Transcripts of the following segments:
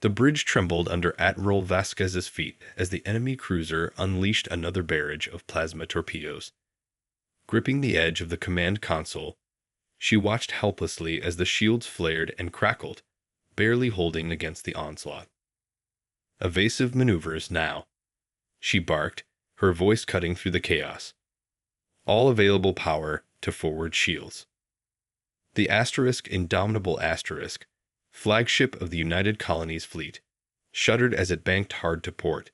The bridge trembled under Admiral Vasquez's feet as the enemy cruiser unleashed another barrage of plasma torpedoes. Gripping the edge of the command console, she watched helplessly as the shields flared and crackled, barely holding against the onslaught. "Evasive maneuvers now," she barked, her voice cutting through the chaos. "All available power to forward shields." The Indomitable Asterisk, flagship of the United Colonies fleet, shuddered as it banked hard to port,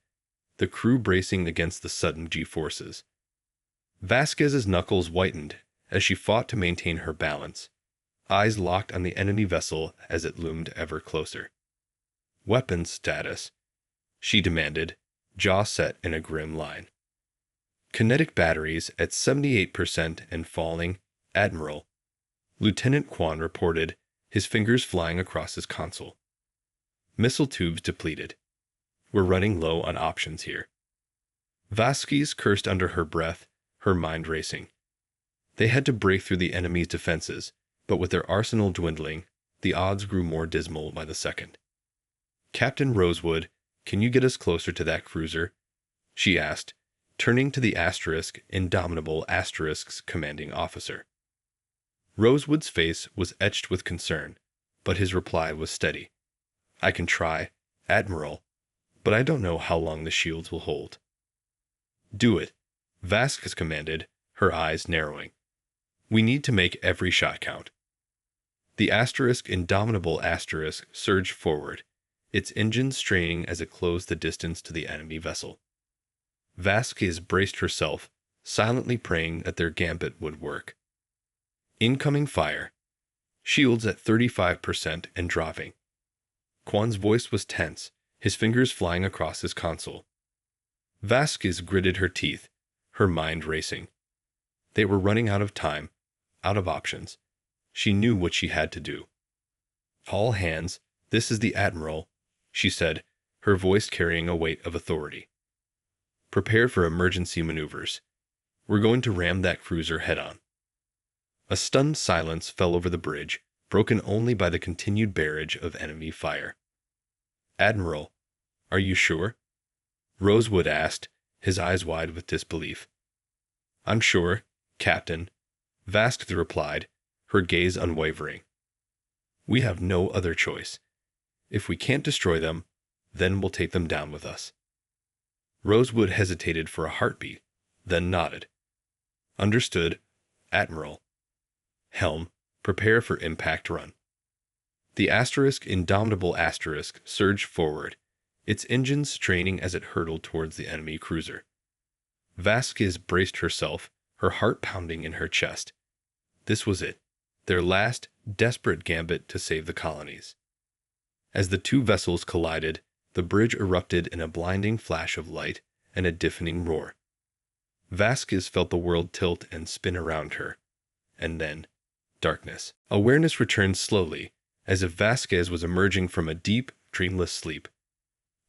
the crew bracing against the sudden G-forces. Vasquez's knuckles whitened as she fought to maintain her balance, eyes locked on the enemy vessel as it loomed ever closer. "Weapons status," she demanded, jaw set in a grim line. "Kinetic batteries at 78% and falling, Admiral," Lieutenant Kwan reported, his fingers flying across his console. "Missile tubes depleted. We're running low on options here." Vasquez cursed under her breath, her mind racing. They had to break through the enemy's defenses, but with their arsenal dwindling, the odds grew more dismal by the second. "Captain Rosewood, can you get us closer to that cruiser?" she asked, turning to the Indomitable Asterisk's commanding officer. Rosewood's face was etched with concern, but his reply was steady. "I can try, Admiral, but I don't know how long the shields will hold." "Do it," Vasquez commanded, her eyes narrowing. "We need to make every shot count." The Indomitable Asterisk surged forward, its engines straining as it closed the distance to the enemy vessel. Vasquez braced herself, silently praying that their gambit would work. Incoming fire. Shields at 35% and dropping. Kwan's voice was tense, his fingers flying across his console. Vasquez gritted her teeth, her mind racing. They were running out of time, out of options. She knew what she had to do. "All hands, this is the Admiral," she said, her voice carrying a weight of authority. "Prepare for emergency maneuvers. We're going to ram that cruiser head-on." A stunned silence fell over the bridge, broken only by the continued barrage of enemy fire. "Admiral, are you sure?" Rosewood asked, his eyes wide with disbelief. "I'm sure, Captain," Vasquez replied, her gaze unwavering. "We have no other choice. If we can't destroy them, then we'll take them down with us." Rosewood hesitated for a heartbeat, then nodded. "Understood, Admiral. Helm, prepare for impact run." The Indomitable Asterisk surged forward, its engines straining as it hurtled towards the enemy cruiser. Vasquez braced herself, her heart pounding in her chest. This was it, their last, desperate gambit to save the colonies. As the two vessels collided, the bridge erupted in a blinding flash of light and a deafening roar. Vasquez felt the world tilt and spin around her. And then, darkness. Awareness returned slowly, as if Vasquez was emerging from a deep, dreamless sleep.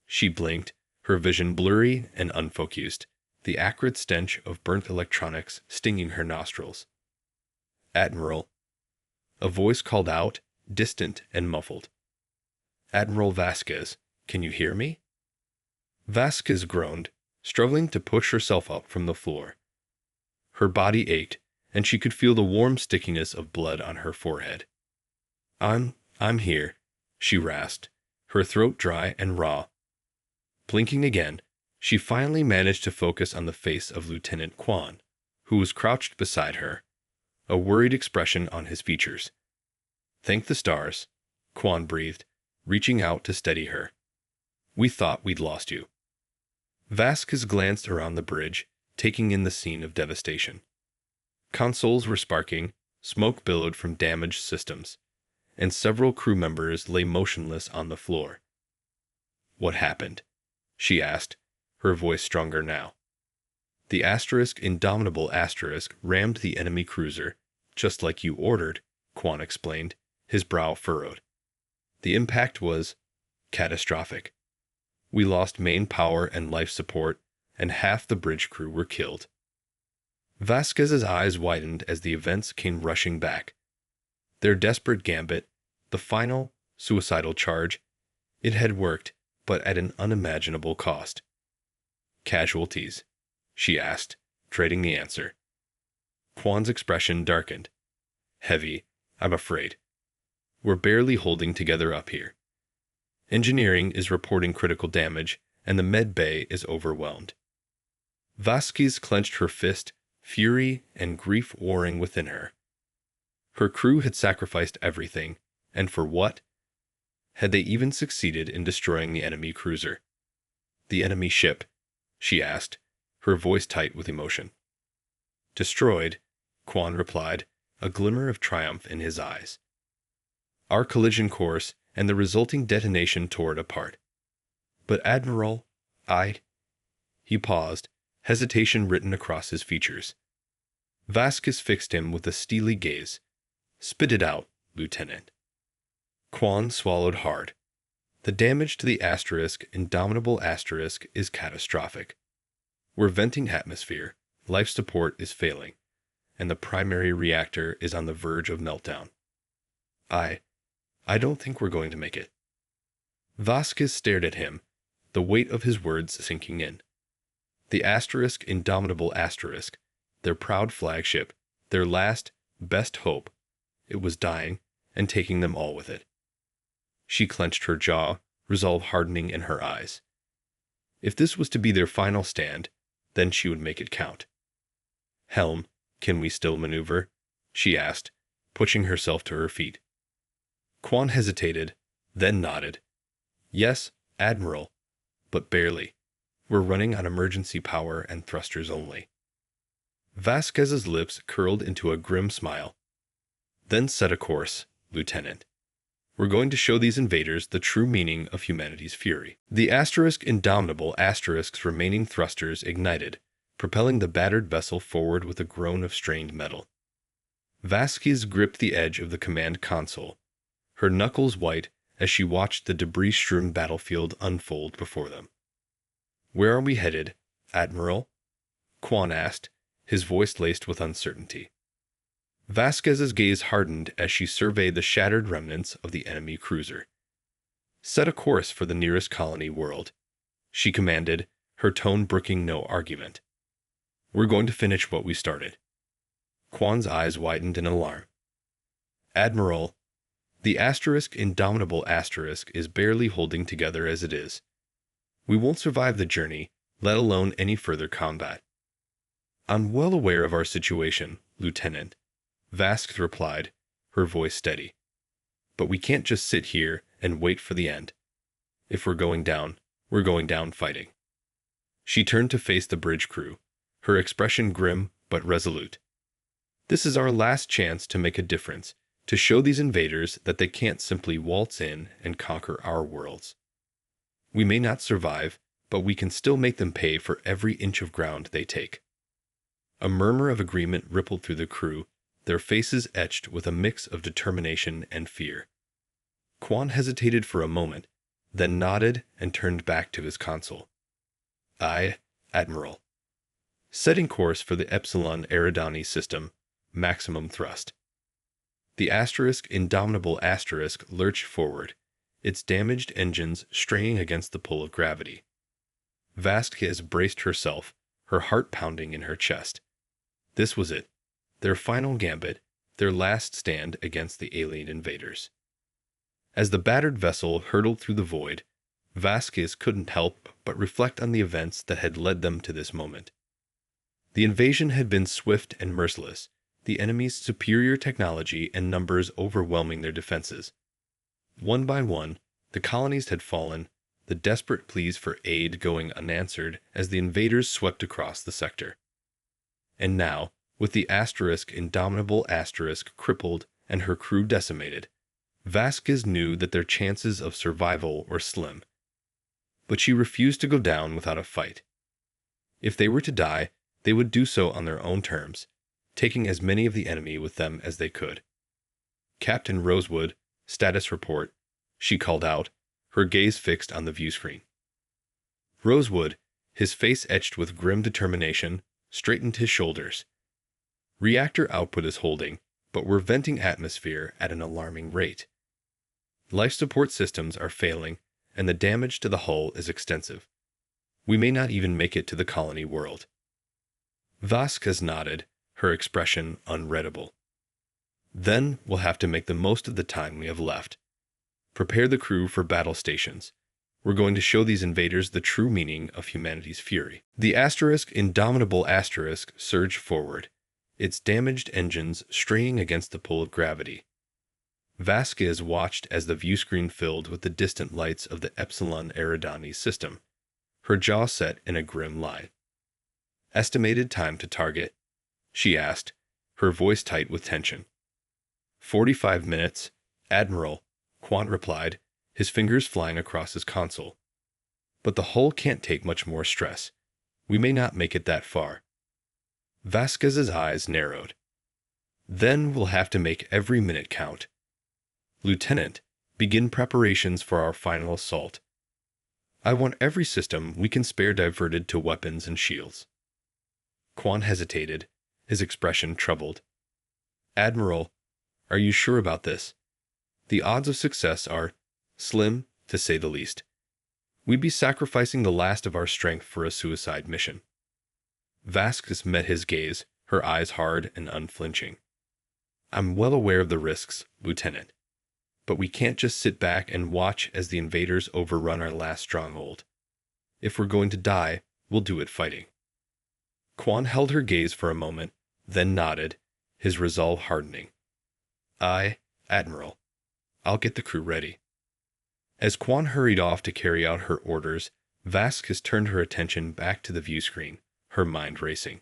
She blinked, her vision blurry and unfocused, the acrid stench of burnt electronics stinging her nostrils. "Admiral," a voice called out, distant and muffled. "Admiral Vasquez, can you hear me?" Vasquez groaned, struggling to push herself up from the floor. Her body ached, and she could feel the warm stickiness of blood on her forehead. I'm here," she rasped, her throat dry and raw. Blinking again, she finally managed to focus on the face of Lieutenant Kwan, who was crouched beside her, a worried expression on his features. "Thank the stars," Kwan breathed, reaching out to steady her. "We thought we'd lost you." Vasquez glanced around the bridge, taking in the scene of devastation. Consoles were sparking, smoke billowed from damaged systems, and several crew members lay motionless on the floor. "What happened?" she asked, her voice stronger now. "The Indomitable Asterisk rammed the enemy cruiser, just like you ordered," Kwan explained, his brow furrowed. "The impact was catastrophic. We lost main power and life support, and half the bridge crew were killed." Vasquez's eyes widened as the events came rushing back. Their desperate gambit, the final, suicidal charge, It had worked, but at an unimaginable cost. Casualties? She asked, dreading the answer. Kwan's expression darkened. Heavy, I'm afraid. We're barely holding together up here. Engineering is reporting critical damage, and the med bay is overwhelmed. Vasquez clenched her fist, fury and grief warring within her. Her crew had sacrificed everything, and for what? Had they even succeeded in destroying the enemy cruiser? The enemy ship? She asked, her voice tight with emotion. Destroyed, Kwan replied, a glimmer of triumph in his eyes. Our collision course and the resulting detonation tore it apart. But Admiral, He paused, hesitation written across his features. Vasquez fixed him with a steely gaze. Spit it out, Lieutenant. Kwan swallowed hard. The damage to the Indomitable Asterisk, is catastrophic. We're venting atmosphere, life support is failing, and the primary reactor is on the verge of meltdown. I don't think we're going to make it. Vasquez stared at him, the weight of his words sinking in. The Indomitable Asterisk, their proud flagship, their last, best hope, it was dying and taking them all with it. She clenched her jaw, resolve hardening in her eyes. If this was to be their final stand, then she would make it count. Helm, can we still maneuver? She asked, pushing herself to her feet. Kwan hesitated, then nodded. Yes, Admiral, but barely. We're running on emergency power and thrusters only. Vasquez's lips curled into a grim smile. Then set a course, Lieutenant. We're going to show these invaders the true meaning of humanity's fury. The Indomitable Asterisk's remaining thrusters ignited, propelling the battered vessel forward with a groan of strained metal. Vasquez gripped the edge of the command console, her knuckles white as she watched the debris-strewn battlefield unfold before them. Where are we headed, Admiral? Kwan asked, his voice laced with uncertainty. Vasquez's gaze hardened as she surveyed the shattered remnants of the enemy cruiser. Set a course for the nearest colony world, she commanded, her tone brooking no argument. We're going to finish what we started. Kwan's eyes widened in alarm. Admiral, the Indomitable Asterisk is barely holding together as it is. We won't survive the journey, let alone any further combat. I'm well aware of our situation, Lieutenant, Vasquez replied, her voice steady. But we can't just sit here and wait for the end. If we're going down fighting. She turned to face the bridge crew, her expression grim but resolute. This is our last chance to make a difference, to show these invaders that they can't simply waltz in and conquer our worlds. We may not survive, but we can still make them pay for every inch of ground they take. A murmur of agreement rippled through the crew, their faces etched with a mix of determination and fear. Kwan hesitated for a moment, then nodded and turned back to his console. Admiral. Setting course for the Epsilon Eridani system, maximum thrust. The Indomitable Asterisk lurched forward, its damaged engines straining against the pull of gravity. Vasquez braced herself, her heart pounding in her chest. This was it, their final gambit, their last stand against the alien invaders. As the battered vessel hurtled through the void, Vasquez couldn't help but reflect on the events that had led them to this moment. The invasion had been swift and merciless, the enemy's superior technology and numbers overwhelming their defenses. One by one, the colonies had fallen, the desperate pleas for aid going unanswered as the invaders swept across the sector. And now, with the Indomitable Asterisk crippled and her crew decimated, Vasquez knew that their chances of survival were slim. But she refused to go down without a fight. If they were to die, they would do so on their own terms, taking as many of the enemy with them as they could. Captain Rosewood, status report, she called out, her gaze fixed on the view screen. Rosewood, his face etched with grim determination, straightened his shoulders. Reactor output is holding, but we're venting atmosphere at an alarming rate. Life support systems are failing, and the damage to the hull is extensive. We may not even make it to the colony world. Vasquez nodded, her expression unreadable. Then we'll have to make the most of the time we have left. Prepare the crew for battle stations. We're going to show these invaders the true meaning of humanity's fury. The indomitable asterisk surged forward, its damaged engines straining against the pull of gravity. Vasquez watched as the view screen filled with the distant lights of the Epsilon Eridani system, her jaw set in a grim line. Estimated time to target? She asked, her voice tight with tension. 45 minutes, Admiral, Quant replied, his fingers flying across his console. But the hull can't take much more stress. We may not make it that far. Vasquez's eyes narrowed. Then we'll have to make every minute count. Lieutenant, begin preparations for our final assault. I want every system we can spare diverted to weapons and shields. Quan hesitated, his expression troubled. Admiral, are you sure about this? The odds of success are slim, to say the least. We'd be sacrificing the last of our strength for a suicide mission. Vasquez met his gaze, her eyes hard and unflinching. I'm well aware of the risks, Lieutenant. But we can't just sit back and watch as the invaders overrun our last stronghold. If we're going to die, we'll do it fighting. Quan held her gaze for a moment, then nodded, his resolve hardening. Aye, Admiral. I'll get the crew ready. As Quan hurried off to carry out her orders, Vasquez turned her attention back to the view screen, her mind racing.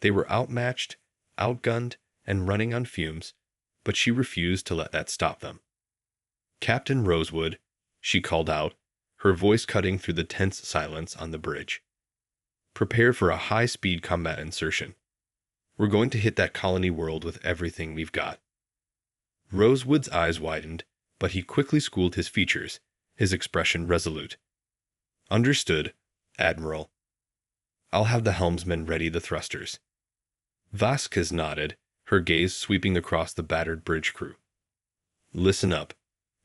They were outmatched, outgunned, and running on fumes, but she refused to let that stop them. Captain Rosewood, she called out, her voice cutting through the tense silence on the bridge. Prepare for a high-speed combat insertion. We're going to hit that colony world with everything we've got. Rosewood's eyes widened, but he quickly schooled his features, his expression resolute. Understood, Admiral. I'll have the helmsman ready the thrusters. Vasquez nodded, her gaze sweeping across the battered bridge crew. Listen up,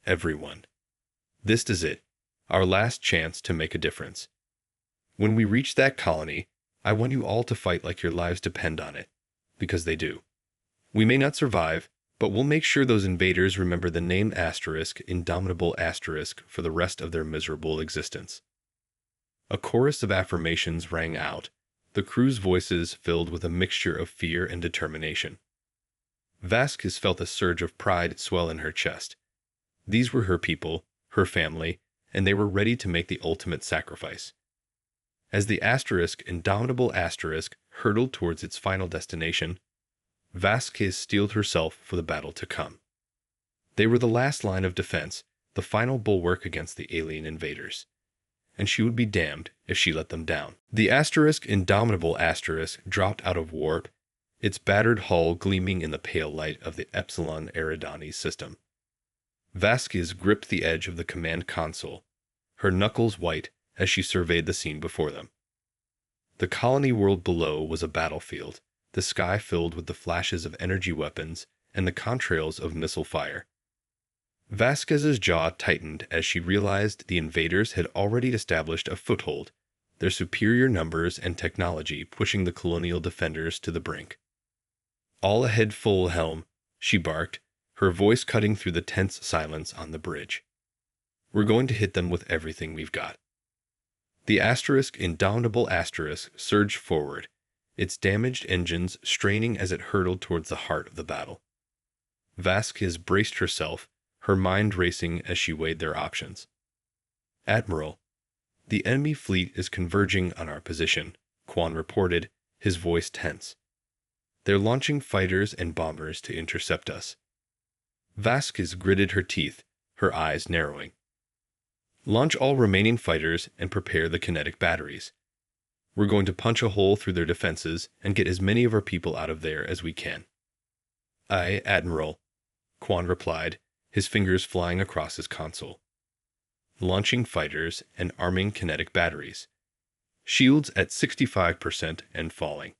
everyone. This is it, our last chance to make a difference. When we reach that colony, I want you all to fight like your lives depend on it, because they do. We may not survive, but we'll make sure those invaders remember the name indomitable asterisk for the rest of their miserable existence. A chorus of affirmations rang out, the crew's voices filled with a mixture of fear and determination. Vasquez felt a surge of pride swell in her chest. These were her people, her family, and they were ready to make the ultimate sacrifice. As the indomitable asterisk hurtled towards its final destination, Vasquez steeled herself for the battle to come. They were the last line of defense, the final bulwark against the alien invaders. And she would be damned if she let them down. The indomitable asterisk dropped out of warp, its battered hull gleaming in the pale light of the Epsilon Eridani system. Vasquez gripped the edge of the command console, her knuckles white as she surveyed the scene before them. The colony world below was a battlefield, the sky filled with the flashes of energy weapons and the contrails of missile fire. Vasquez's jaw tightened as she realized the invaders had already established a foothold, their superior numbers and technology pushing the colonial defenders to the brink. All ahead full helm, she barked, her voice cutting through the tense silence on the bridge. We're going to hit them with everything we've got. The indomitable asterisk surged forward, its damaged engines straining as it hurtled towards the heart of the battle. Vasquez braced herself, her mind racing as she weighed their options. Admiral, the enemy fleet is converging on our position, Quan reported, his voice tense. They're launching fighters and bombers to intercept us. Vasquez gritted her teeth, her eyes narrowing. Launch all remaining fighters and prepare the kinetic batteries. We're going to punch a hole through their defenses and get as many of our people out of there as we can. Aye, Admiral, Quan replied, his fingers flying across his console. Launching fighters and arming kinetic batteries. Shields at 65% and falling.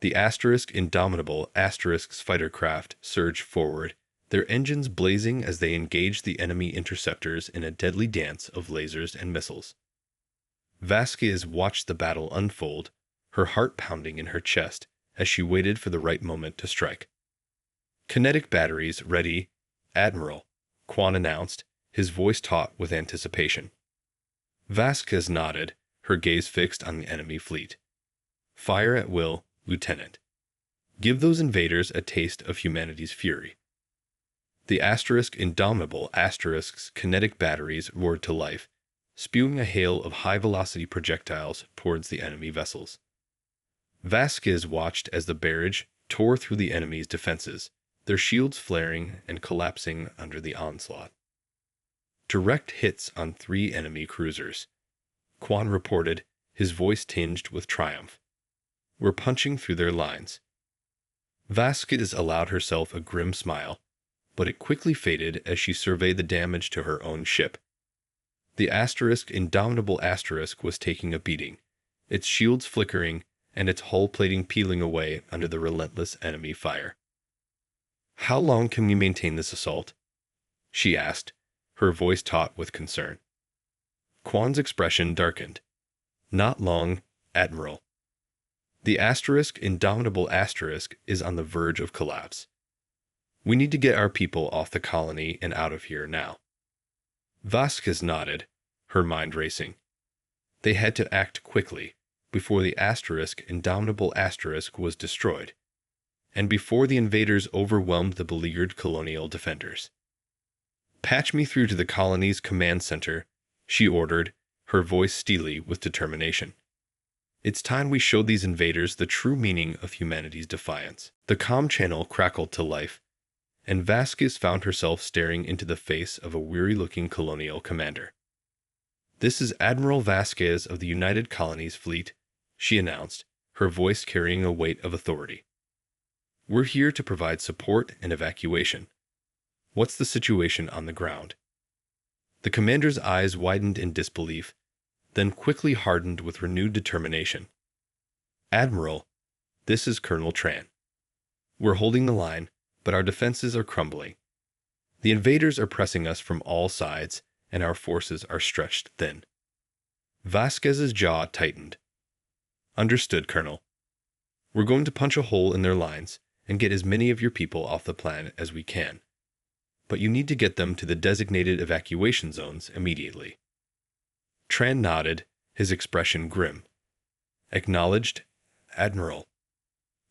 The indomitable asterisk's fighter craft surged forward, their engines blazing as they engaged the enemy interceptors in a deadly dance of lasers and missiles. Vasquez watched the battle unfold, her heart pounding in her chest as she waited for the right moment to strike. "Kinetic batteries ready, Admiral," Quan announced, his voice taut with anticipation. Vasquez nodded, her gaze fixed on the enemy fleet. "Fire at will, Lieutenant. Give those invaders a taste of humanity's fury." The Indomitable Asterisk's kinetic batteries roared to life, spewing a hail of high-velocity projectiles towards the enemy vessels. Vasquez watched as the barrage tore through the enemy's defenses, their shields flaring and collapsing under the onslaught. "Direct hits on 3 enemy cruisers," Quan reported, his voice tinged with triumph. "We're punching through their lines." Vasquez allowed herself a grim smile, but it quickly faded as she surveyed the damage to her own ship. The Indomitable Asterisk was taking a beating, its shields flickering and its hull plating peeling away under the relentless enemy fire. "How long can we maintain this assault?" she asked, her voice taut with concern. Quan's expression darkened. "Not long, Admiral. The Indomitable Asterisk is on the verge of collapse. We need to get our people off the colony and out of here now." Vasquez nodded, her mind racing. They had to act quickly, before the Indomitable Asterisk was destroyed, and before the invaders overwhelmed the beleaguered colonial defenders. "Patch me through to the colony's command center," she ordered, her voice steely with determination. "It's time we showed these invaders the true meaning of humanity's defiance." The comm channel crackled to life, and Vasquez found herself staring into the face of a weary-looking colonial commander. "This is Admiral Vasquez of the United Colonies Fleet," she announced, her voice carrying a weight of authority. "We're here to provide support and evacuation. What's the situation on the ground?" The commander's eyes widened in disbelief, then quickly hardened with renewed determination. "Admiral, this is Colonel Tran. We're holding the line, but our defenses are crumbling. The invaders are pressing us from all sides, and our forces are stretched thin." Vasquez's jaw tightened. "Understood, Colonel. We're going to punch a hole in their lines and get as many of your people off the planet as we can. But you need to get them to the designated evacuation zones immediately." Tran nodded, his expression grim. "Acknowledged, Admiral.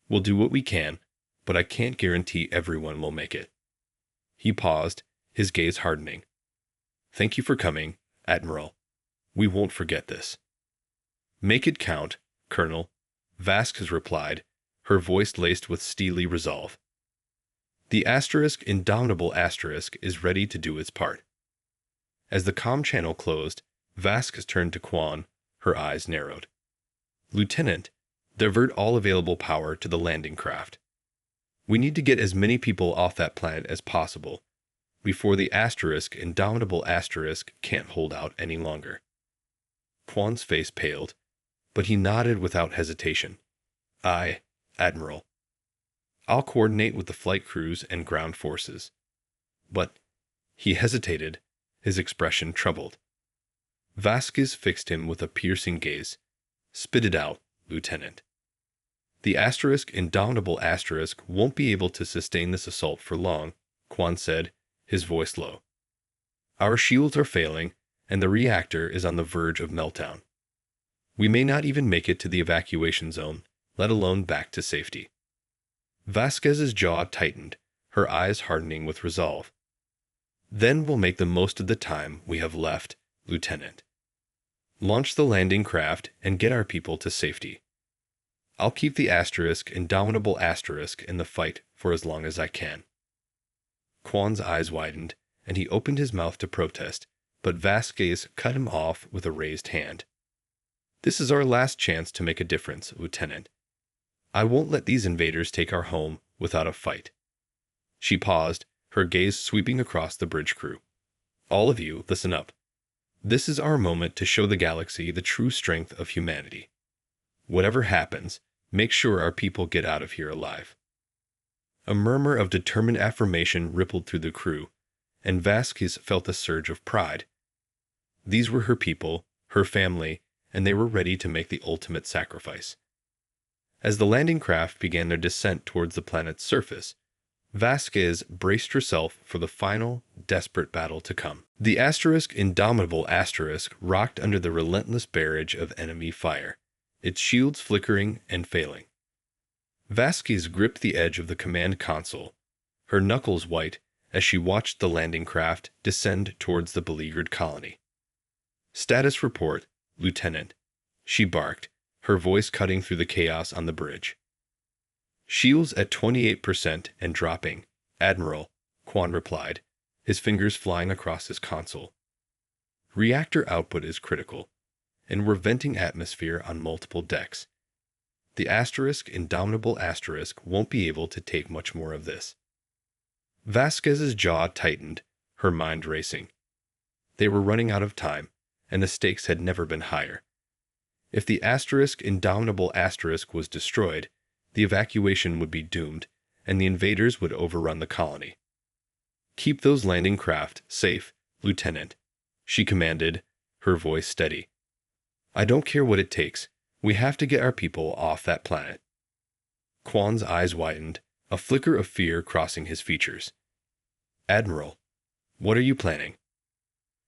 We'll do what we can, but I can't guarantee everyone will make it." He paused, his gaze hardening. "Thank you for coming, Admiral. We won't forget this." "Make it count, Colonel," Vasquez replied, her voice laced with steely resolve. "The Indomitable Asterisk is ready to do its part." As the comm channel closed, Vasquez turned to Quan, her eyes narrowed. "Lieutenant, divert all available power to the landing craft. We need to get as many people off that planet as possible, before the Indomitable Asterisk can't hold out any longer." Quan's face paled, but he nodded without hesitation. "Aye, Admiral. I'll coordinate with the flight crews and ground forces." "But—" He hesitated, his expression troubled. Vasquez fixed him with a piercing gaze. "Spit it out, Lieutenant. The Indomitable Asterisk won't be able to sustain this assault for long," Quan said, his voice low. "Our shields are failing, and the reactor is on the verge of meltdown. We may not even make it to the evacuation zone, let alone back to safety." Vasquez's jaw tightened, her eyes hardening with resolve. "Then we'll make the most of the time we have left, Lieutenant. Launch the landing craft and get our people to safety. I'll keep the Indomitable Asterisk in the fight for as long as I can." Quan's eyes widened, and he opened his mouth to protest, but Vasquez cut him off with a raised hand. "This is our last chance to make a difference, Lieutenant. I won't let these invaders take our home without a fight." She paused, her gaze sweeping across the bridge crew. "All of you, listen up. This is our moment to show the galaxy the true strength of humanity. Whatever happens, make sure our people get out of here alive." A murmur of determined affirmation rippled through the crew, and Vasquez felt a surge of pride. These were her people, her family, and they were ready to make the ultimate sacrifice. As the landing craft began their descent towards the planet's surface, Vasquez braced herself for the final, desperate battle to come. The indomitable asterisk, rocked under the relentless barrage of enemy fire, its shields flickering and failing. Vasquez gripped the edge of the command console, her knuckles white as she watched the landing craft descend towards the beleaguered colony. "Status report, Lieutenant," she barked, her voice cutting through the chaos on the bridge. "Shields at 28% and dropping, Admiral," Quan replied, his fingers flying across his console. "Reactor output is critical, and we're venting atmosphere on multiple decks. The indomitable asterisk won't be able to take much more of this." Vasquez's jaw tightened, her mind racing. They were running out of time, and the stakes had never been higher. If the indomitable asterisk was destroyed, the evacuation would be doomed, and the invaders would overrun the colony. "Keep those landing craft safe, Lieutenant," she commanded, her voice steady. "I don't care what it takes. We have to get our people off that planet." Quan's eyes widened, a flicker of fear crossing his features. "Admiral, what are you planning?"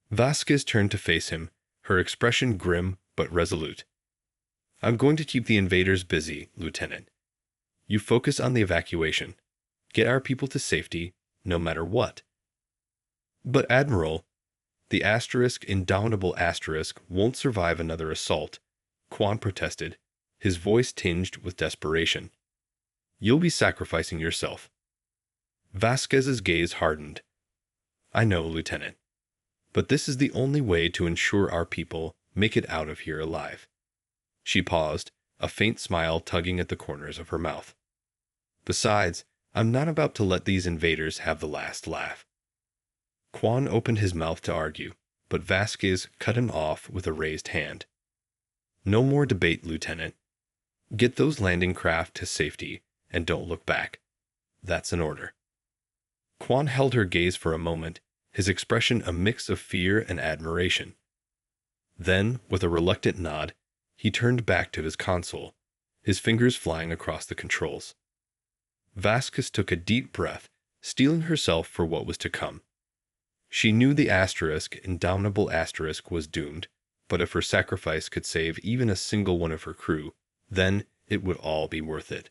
Vasquez turned to face him, her expression grim but resolute. "I'm going to keep the invaders busy, Lieutenant. You focus on the evacuation. Get our people to safety, no matter what." "But Admiral, the indomitable asterisk won't survive another assault," Quan protested, his voice tinged with desperation. "You'll be sacrificing yourself." Vasquez's gaze hardened. "I know, Lieutenant. But this is the only way to ensure our people make it out of here alive." She paused, a faint smile tugging at the corners of her mouth. "Besides, I'm not about to let these invaders have the last laugh." Quan opened his mouth to argue, but Vasquez cut him off with a raised hand. "No more debate, Lieutenant. Get those landing craft to safety, and don't look back. That's an order." Quan held her gaze for a moment, his expression a mix of fear and admiration. Then, with a reluctant nod, he turned back to his console, his fingers flying across the controls. Vasquez took a deep breath, steeling herself for what was to come. She knew the indomitable asterisk was doomed, but if her sacrifice could save even a single one of her crew, then it would all be worth it.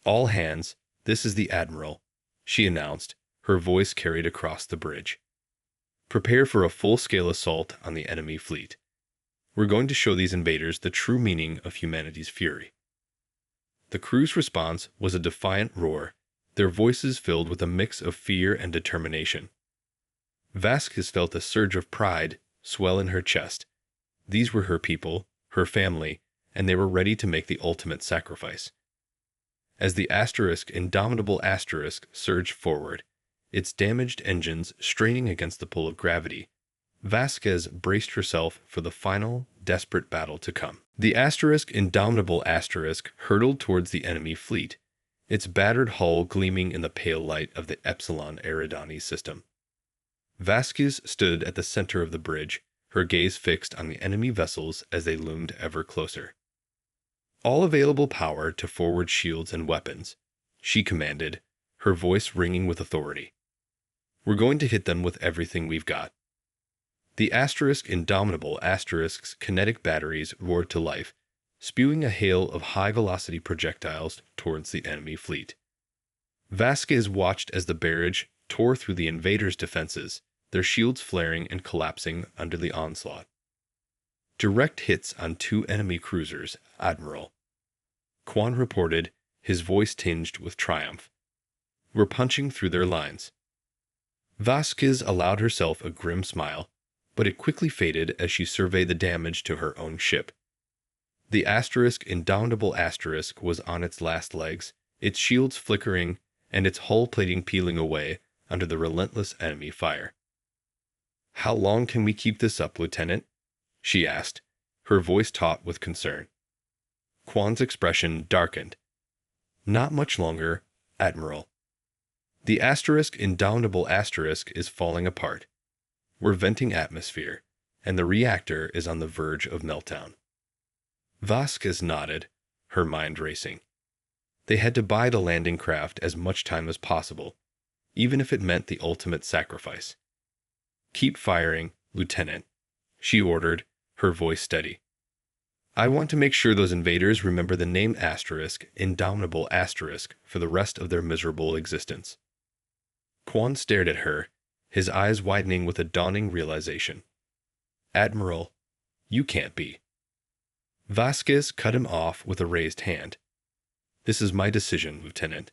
"All hands, this is the Admiral," she announced, her voice carried across the bridge. "Prepare for a full-scale assault on the enemy fleet. We're going to show these invaders the true meaning of humanity's fury." The crew's response was a defiant roar, their voices filled with a mix of fear and determination. Vasquez felt a surge of pride swell in her chest. These were her people, her family, and they were ready to make the ultimate sacrifice. As the indomitable asterisk surged forward, its damaged engines straining against the pull of gravity, Vasquez braced herself for the final, desperate battle to come. The indomitable asterisk hurtled towards the enemy fleet, its battered hull gleaming in the pale light of the Epsilon Eridani system. Vasquez stood at the center of the bridge, her gaze fixed on the enemy vessels as they loomed ever closer. "All available power to forward shields and weapons," she commanded, her voice ringing with authority. "We're going to hit them with everything we've got." The indomitable asterisk's kinetic batteries roared to life, spewing a hail of high-velocity projectiles towards the enemy fleet. Vasquez watched as the barrage tore through the invaders' defenses, their shields flaring and collapsing under the onslaught. "Direct hits on 2 enemy cruisers, Admiral," Quan reported, his voice tinged with triumph. "We're punching through their lines." Vasquez allowed herself a grim smile, but it quickly faded as she surveyed the damage to her own ship. The indomitable asterisk was on its last legs, its shields flickering and its hull plating peeling away under the relentless enemy fire. "How long can we keep this up, Lieutenant?" she asked, her voice taut with concern. Quan's expression darkened. "Not much longer. Admiral. The asterisk indomitable asterisk is falling apart. We're venting atmosphere, and the reactor is on the verge of meltdown. Vasquez nodded, her mind racing. They had to buy the landing craft as much time as possible, even if it meant the ultimate sacrifice. Keep firing, Lieutenant, she ordered, her voice steady. I want to make sure those invaders remember the name asterisk, indomitable asterisk, for the rest of their miserable existence. Quan stared at her, his eyes widening with a dawning realization. Admiral, you can't be. Vasquez cut him off with a raised hand. This is my decision, Lieutenant.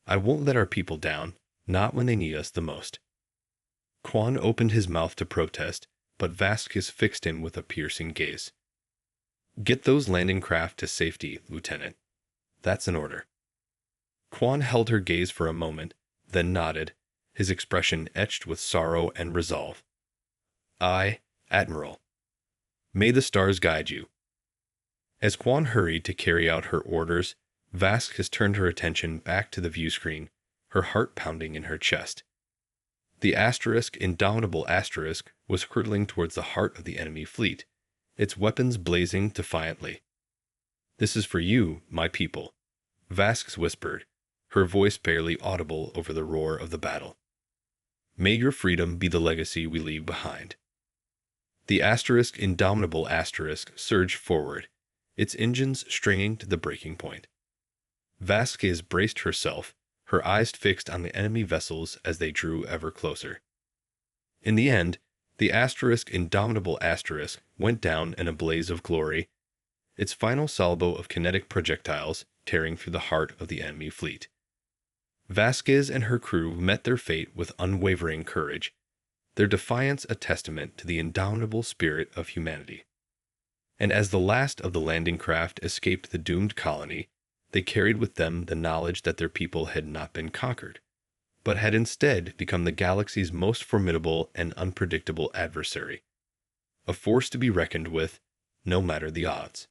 I won't let our people down, not when they need us the most. Quan opened his mouth to protest, but Vasquez fixed him with a piercing gaze. Get those landing craft to safety, Lieutenant. That's an order. Quan held her gaze for a moment, then nodded, his expression etched with sorrow and resolve. Aye, Admiral. May the stars guide you. As Quan hurried to carry out her orders, Vasquez turned her attention back to the view screen, her heart pounding in her chest. The asterisk, indomitable asterisk, was hurtling towards the heart of the enemy fleet, its weapons blazing defiantly. This is for you, my people, Vasquez whispered, her voice barely audible over the roar of the battle. May your freedom be the legacy we leave behind. The asterisk, indomitable asterisk, surged forward, its engines stringing to the breaking point. Vasquez braced herself, her eyes fixed on the enemy vessels as they drew ever closer. In the end, the asterisk, indomitable asterisk, went down in a blaze of glory, its final salvo of kinetic projectiles tearing through the heart of the enemy fleet. Vasquez and her crew met their fate with unwavering courage, their defiance a testament to the indomitable spirit of humanity. And as the last of the landing craft escaped the doomed colony, they carried with them the knowledge that their people had not been conquered, but had instead become the galaxy's most formidable and unpredictable adversary, a force to be reckoned with, no matter the odds.